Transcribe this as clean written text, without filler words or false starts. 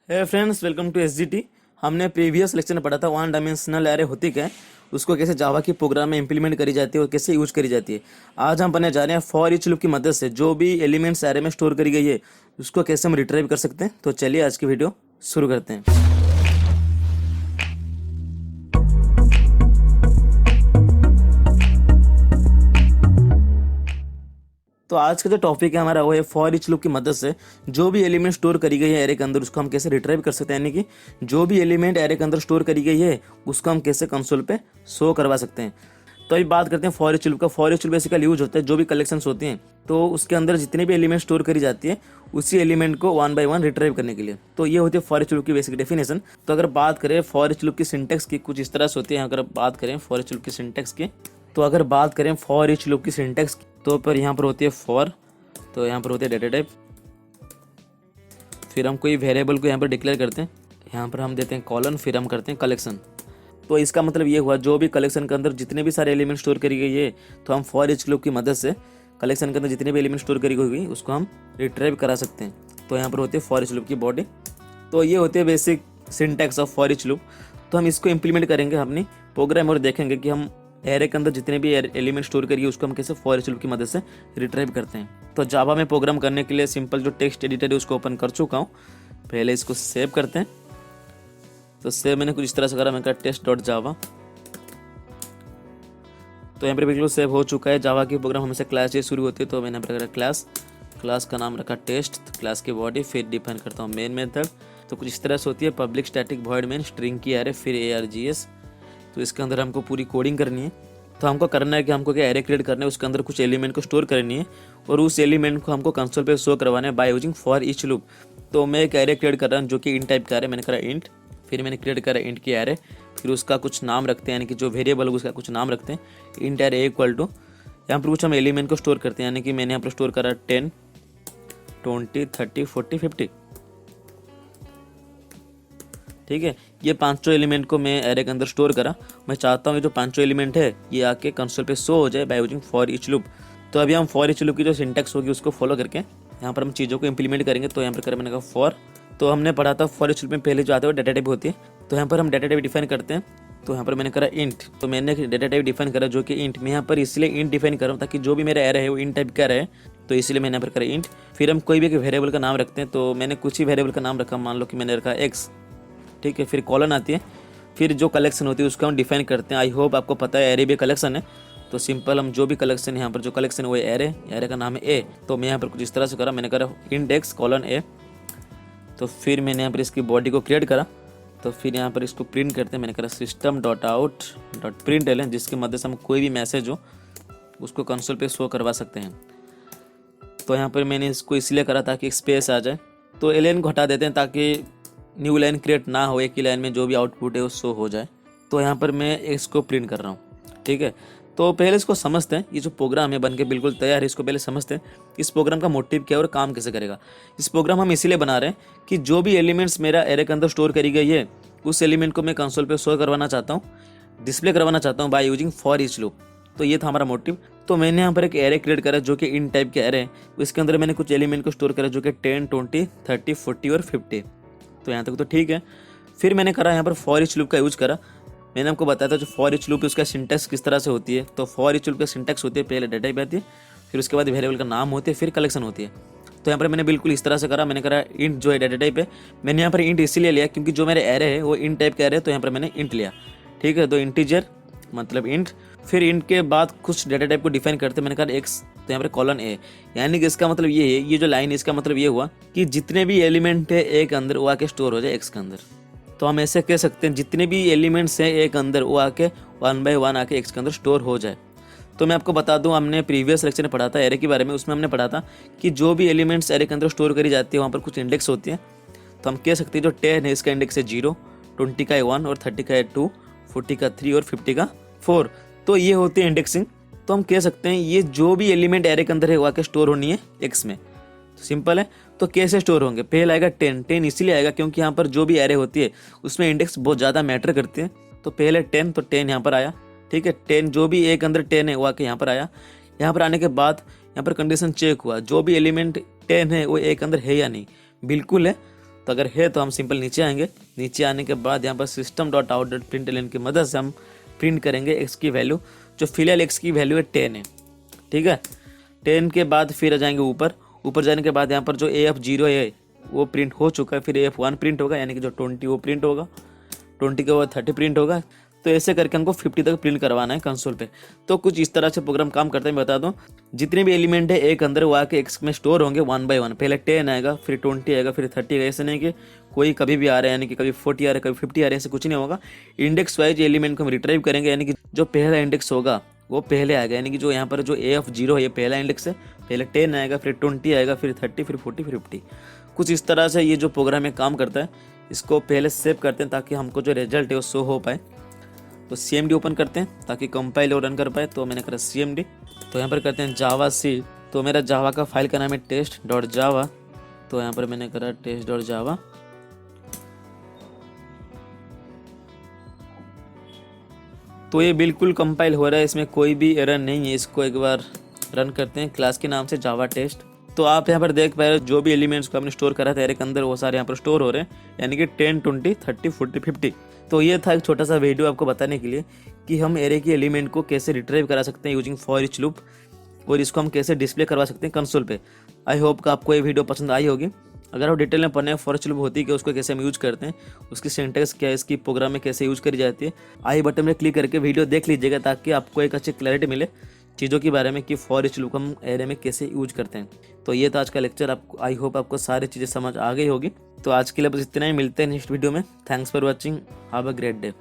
है friends, welcome to SGT. हमने previous lecture में पढ़ा था वन डायमेंशनल एरे होती क्या है, उसको कैसे जावा की प्रोग्राम में इंप्लीमेंट करी जाती है और कैसे यूज करी जाती है। आज हम पढ़ने जा रहे हैं फॉर ईच लूप की मदद से जो भी एलिमेंट्स एरे में स्टोर करी गई है उसको कैसे हम रिट्रीव कर सकते हैं। तो चलिए आज की वीडियो शुरू करते हैं। तो आज का जो टॉपिक है हमारा वो है फॉर ईच लूप की मदद से जो भी एलिमेंट स्टोर करी गई है एरे के अंदर उसको हम कैसे रिट्रीव कर सकते हैं, यानी कि जो भी एलिमेंट एरे के अंदर स्टोर करी गई है उसको हम कैसे कंसोल पे शो करवा सकते हैं। तो अभी बात करते हैं फॉर ईच लूप का। For each loop basically use होता है जो भी कलेक्शंस होती हैं तो उसके अंदर जितने भी एलिमेंट स्टोर करी जाती है उसी एलिमेंट को वन बाय वन रिट्रीव करने के लिए। तो ये होती है फॉर ईच लूप की बेसिक डेफिनेशन। तो अगर बात करें फॉर ईच लूप की सिंटेक्स की, कुछ इस तरह से होती है। अगर बात करें फॉर ईच लूप की सिंटेक्स की, तो अगर बात करें फॉर ईच लूप की सिंटेक्स की तो पर यहाँ पर होती है फॉर, तो यहाँ पर होती है डेटा टाइप। फिर हम कोई वेरिएबल को यहाँ पर डिक्लेयर करते हैं, यहाँ पर हम देते हैं कॉलन, फिर हम करते हैं कलेक्शन। तो इसका मतलब ये हुआ जो भी कलेक्शन के अंदर जितने भी सारे एलिमेंट स्टोर करी गई है तो हम फॉर ईच लूप की मदद से कलेक्शन के अंदर जितने भी एलिमेंट स्टोर करी गई उसको हम रिट्रीव करा सकते हैं। तो यहाँ पर होती है फॉर ईच लूप की बॉडी। तो ये होती है basic syntax of for each loop. तो हम इसको इम्प्लीमेंट करेंगे अपनी प्रोग्राम और देखेंगे कि हम एरे के अंदर जितने भी एलिमेंट स्टोर करिए उसको हम कैसे फॉर ईच लूप की मदद से रिट्रीव करते हैं। तो जावा में प्रोग्राम करने के लिए सिंपल जो टेक्स्ट एडिटर है उसको ओपन कर चुका हूँ। पहले इसको सेव करते हैं। तो सेव मैंने कुछ इस तरह से करा, मैंने कहा टेस्ट.जावा। तो यहाँ पर बिल्कुल सेव हो चुका है। जावा की प्रोग्राम हमेशा क्लास से शुरू होती है, तो मैंने यहाँ पर क्लास का नाम रखा टेस्ट, क्लास की बॉडी, फिर डिफाइन करता हूँ मेन मेथड। तो कुछ इस तरह से होती है public static void main string की एरे फिर args। तो इसके अंदर हमको पूरी कोडिंग करनी है। तो हमको करना है कि हमको क्या एरे क्रिएट करना है, उसके अंदर कुछ एलिमेंट को स्टोर करनी है और उस एलिमेंट को हमको कंसोल पे शो करवाना है by using for each loop. तो मैं एक एरे क्रिएट कर रहा हूँ जो कि इंट टाइप का एरे, मैंने करा इंट, फिर मैंने क्रिएट करा इंट की एरे, फिर उसका कुछ नाम रखते हैं, यानी कि जो वेरिएबल है उसका कुछ नाम रखते हैं। इंट एरे इक्वल टू यहाँ पर कुछ हम एलिमेंट को स्टोर करते हैं, यानी कि मैंने यहाँ पर स्टोर करा 10, 20, 30, 40, 50। ठीक है, ये पांचों एलिमेंट को मैं एरे के अंदर स्टोर करा। मैं चाहता हूँ ये जो पांचों एलिमेंट है ये आके कंसोल पे शो हो जाए by using for each loop. तो अभी हम फॉर ईच लूप की जो सिंटैक्स होगी उसको फॉलो करके यहाँ पर हम चीज़ों को इंप्लीमेंट करेंगे। तो यहाँ पर करें मैंने कहा फॉर। तो हमने पढ़ा था फॉर ईच लूप में पहले जो आते हुए डाटा टाइप होती है, तो यहाँ पर हम डाटा टाइप डिफाइन करते हैं। तो यहाँ पर मैंने करा इंट, तो मैंने डाटा टाइप डिफाइन करा जो कि इंट। मैं यहाँ पर इसलिए इंट डिफाइन कर रहा हूँ ताकि जो भी मेरा एरे है वो इंट टाइप का रहे, तो इसलिए मैंने यहाँ पर करा इंट। फिर हम कोई भी एक वेरिएबल का नाम रखते हैं, तो मैंने कुछ ही वेरिएबल का नाम रखा, मान लो कि मैंने रखा एक्स। ठीक है, फिर कॉलन आती है, फिर जो कलेक्शन होती है उसको हम डिफाइन करते हैं। आई होप आपको पता है एरे भी कलेक्शन है। तो सिंपल हम जो भी कलेक्शन यहाँ पर जो कलेक्शन है वो एरे का नाम है ए। तो मैं यहाँ पर कुछ इस तरह से करा, मैंने करा इंडेक्स कॉलन ए। तो फिर मैंने यहाँ पर इसकी बॉडी को क्रिएट करा। तो फिर यहाँ पर इसको प्रिंट करते हैं, मैंने करा system.out.println, जिसकी मदद से हम कोई भी मैसेज हो उसको कंसोल पे शो करवा सकते हैं। तो यहाँ पर मैंने इसको इसलिए करा ताकि स्पेस आ जाए। तो एलियन को हटा देते हैं ताकि न्यू लाइन क्रिएट ना हो, एक ही लाइन में जो भी आउटपुट है वो शो हो जाए। तो यहाँ पर मैं इसको प्रिंट कर रहा हूँ। ठीक है, तो पहले इसको समझते हैं। ये जो प्रोग्राम है बनके बिल्कुल तैयार है, इसको पहले समझते हैं इस प्रोग्राम का मोटिव क्या है और काम कैसे करेगा। इस प्रोग्राम हम इसीलिए बना रहे हैं कि जो भी एलिमेंट्स मेरा एरे के अंदर स्टोर करी गई है उस एलिमेंट को मैं कंसोल पे शो करवाना चाहता हूँ, डिस्प्ले करवाना चाहता हूँ by using for each loop. तो ये था हमारा मोटिव। तो मैंने यहाँ पर एक एरे क्रिएट करा जो कि इन टाइप के एरे है। इसके अंदर मैंने कुछ एलिमेंट को स्टोर करा जो कि 10, 20, 30, 40 और 50। तो यहाँ तक तो ठीक है। फिर मैंने करा यहाँ पर फॉर ईच लूप का यूज करा। मैंने आपको बताया था जो फॉर ईच लूप है उसका सिंटैक्स किस तरह से होती है। तो फॉर ईच लूप का सिंटैक्स होती है, पहले डाटा टाइप आती है, फिर उसके बाद वेरिएबल का नाम होती है, फिर कलेक्शन होती है। तो यहाँ पर मैंने बिल्कुल इस तरह से करा। मैंने करा इंट जो है डाटा टाइप है, मैंने यहाँ पर इंट इसीलिए लिया क्योंकि जो मेरे एरे है वो इंट टाइप का एरे है, तो यहाँ पर मैंने इंट लिया। ठीक है, तो इंटीजर मतलब इंट। फिर इंट के बाद कुछ डाटा टाइप को डिफाइन करते मैंने कहा एक्स, तो यहाँ पर कॉलन ए, यानी कि इसका मतलब ये है, ये जो लाइन है इसका मतलब ये हुआ कि जितने भी एलिमेंट है ए के अंदर वो आके स्टोर हो जाए एक्स के अंदर। तो हम ऐसे कह सकते हैं जितने भी एलिमेंट्स हैं ए के अंदर वो आके 1 बाय 1 आके एक्स के अंदर स्टोर हो जाए। तो मैं आपको बता दूं, हमने प्रीवियस लेक्चर में पढ़ा था एरे के बारे में, उसमें हमने पढ़ा था कि जो भी एलिमेंट्स एरे के अंदर स्टोर करी जाती है वहाँ पर कुछ इंडेक्स होती है। तो हम कह सकते हैं जो 10 है इसका इंडेक्स है 0, 20 का है 1 और 30 का है 2, 40 का 3 और 50 का 4। तो ये होती है इंडेक्सिंग। तो हम कह सकते हैं ये जो भी एलिमेंट एरे के अंदर है वो आके स्टोर होनी है एक्स में। तो सिंपल है। तो कैसे स्टोर होंगे, पहले आएगा 10 इसीलिए आएगा क्योंकि यहाँ पर जो भी एरे होती है उसमें इंडेक्स बहुत ज़्यादा मैटर करती है। तो पहले 10, तो 10 यहाँ पर आया। ठीक है, 10 जो भी एक अंदर 10 है वो आके यहाँ पर आया। यहाँ पर आने के बाद यहाँ पर कंडीशन चेक हुआ जो भी एलिमेंट 10 है वो एक अंदर है या नहीं, बिल्कुल है। तो अगर है तो हम सिंपल नीचे आएंगे। नीचे आने के बाद यहाँ पर system dot out dot println की मदद से हम प्रिंट करेंगे एक्स की वैल्यू, जो फिलहाल एक्स की वैल्यू है 10 है। ठीक है, 10 के बाद फिर आ जाएंगे ऊपर जाने के बाद यहाँ पर जो AF0 है वो प्रिंट हो चुका है, फिर AF1 प्रिंट होगा, यानी कि जो 20 वो प्रिंट होगा, 20 के बाद 30 प्रिंट होगा। तो ऐसे करके हमको 50 तक प्रिंट करवाना है कंसोल पे। तो कुछ इस तरह से प्रोग्राम काम करते हैं, बता दूं। जितने भी एलिमेंट है एक अंदर वो आके एक्स में स्टोर होंगे 1 बाय 1। पहले 10 आएगा, फिर 20 आएगा, फिर 30 आएगा। ऐसे नहीं कि कोई कभी भी आ रहा है, यानी कि कभी 40 आ रहा है, कभी 50 आ रहा है, ऐसे कुछ नहीं होगा। इंडेक्स वाइज एलिमेंट को हम रिट्राइव करेंगे, यानी कि जो पहला इंडेक्स होगा वो पहले आएगा। यानी कि जो यहाँ पर जो AF0 है ये पहला इंडेक्स है, पहले 10 आएगा, फिर 20 आएगा, फिर 30, फिर 40, फिर 50। कुछ इस तरह से ये जो प्रोग्राम है काम करता है। इसको पहले सेव करते हैं ताकि हमको जो रिजल्ट है वो शो हो पाए। तो CMD ओपन करते हैं ताकि कंपाइल और रन कर पाए। तो मैंने करा CMD, तो यहाँ पर करते हैं जावा सी। तो मेरा जावा का फाइल का नाम है test.java। तो यहाँ पर मैंने करा test.java। तो ये बिल्कुल कंपाइल हो रहा है, इसमें कोई भी एरर नहीं है। इसको एक बार रन करते हैं क्लास के नाम से जावा टेस्ट। तो आप यहाँ पर देख पा रहे हो जो भी एलिमेंट्स को आपने स्टोर करा था एरे के अंदर वो सारे यहाँ पर स्टोर हो रहे हैं, यानी कि 10, 20, 30, 40, 50। तो ये था एक छोटा सा वीडियो आपको बताने के लिए कि हम एरे की एलिमेंट को कैसे रिट्रीव करा सकते हैं यूजिंग फॉर ईच लूप, और इसको हम कैसे डिस्प्ले करवा सकते हैं कंसोल पे। आई होप कि आपको ये वीडियो पसंद आई होगी। अगर आप डिटेल में पढ़ने हैं फॉर ईच लूप होती है कि उसको कैसे हम यूज करते हैं, उसकी सिंटैक्स क्या है, इसकी प्रोग्राम में कैसे यूज करी जाती है, आई बटन में क्लिक करके वीडियो देख लीजिएगा ताकि आपको एक अच्छी क्लैरिटी मिले चीज़ों के बारे में कि फॉर ईच लूप हम एरे में कैसे यूज करते हैं। तो ये था आज का लेक्चर। आपको आई होप आपको सारी चीज़ें समझ आ गई होगी। तो आज के लिए बस इतना ही, मिलते हैं नेक्स्ट वीडियो में। Thanks for watching, have a great day.